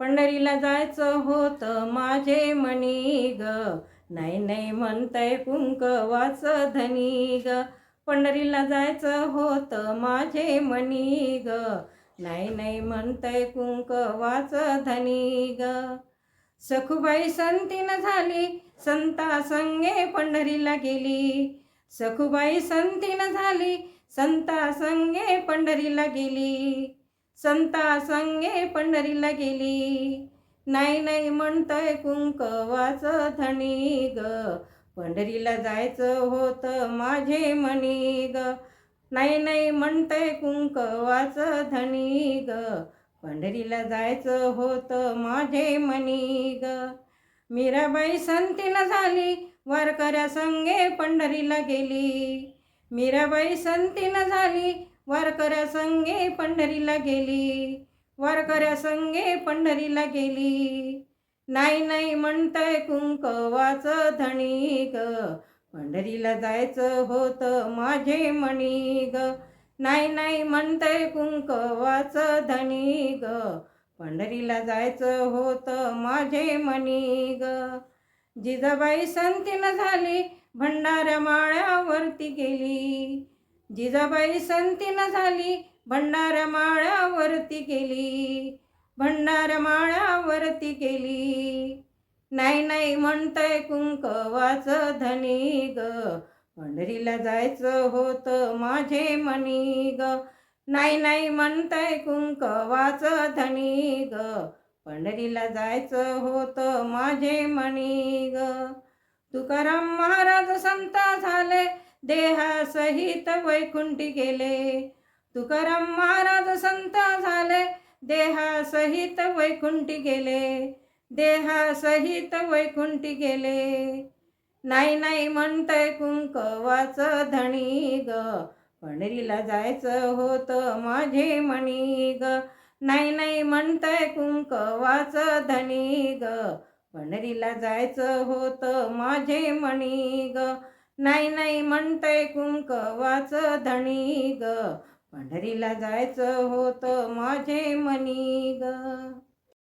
पंढरीला जायचं होतं माझे मनी ग, नाही नाही म्हणतंय कुंकवाचं धनी ग. पंढरीला जायचं होतं माझे मनी ग, नाही नाही म्हणतंय कुंकवाचं धनी ग. सखुबाई संतीन झाली, संता संगे पंढरीला गेली. सखुबाई संतीन झाली, संता संगे पंढरीला गेली. संता संगे पंढरीला गेली. नाही नाही म्हणतंय कुंकवाचं धनी ग, पंढरीला जायचं होतं माझे मनी ग. नाही नाही म्हणतंय कुंकवाचं धनी ग, पंढरीला जायचं होतं माझे मनी ग. मीराबाई संतीन झाली, वारकऱ्या संगे पंढरीला गेली. मीराबाई संतीन झाली, वारकऱ्या संगे पंढरीला गेली. वारकऱ्या संगे पंढरीला गेली. नाही नाही म्हणतंय कुंकवाचं धनी ग, पंढरीला जायचं होतं माझे मनी ग. नाही नाही म्हणतंय कुंकवाचं धनी ग, पंढरीला जायचं होतं माझे मनी ग. जिजाबाई संतीन झाली, भंडाऱ्या माळ्यावरती गेली. जिजाबाई संतीन झाली, भंडाऱ्या माळ्यावरती गेली. भंडाऱ्या माळ्यावरती गेली. नाही नाही म्हणतंय कुंकवाचं धनी ग, पंढरीला जायचं होतं माझे मनी ग. नाही नाही म्हणतंय कुंकवाचं धनी ग, पंढरीला जायचं होतं माझे मनी ग. तुकाराम महाराज संत झाले, देहासहित वैकुंठी गेले. तुकाराम महाराज संत झाले, देहासहित वैकुंठी गेले. देहासहित वैकुंठी गेले. नाही नाही म्हणतंय कुंकवाचं धनी ग, पंढरीला जायचं होतं माझे मनी ग. नाही नाही म्हणतंय कुंकवाचं धनी ग, पंढरीला जायचं होतं माझे मनी ग. नाही नाही म्हणतंय कुंकवाचं धनी ग, पंढरीला जायचं होतं माझे मनी ग.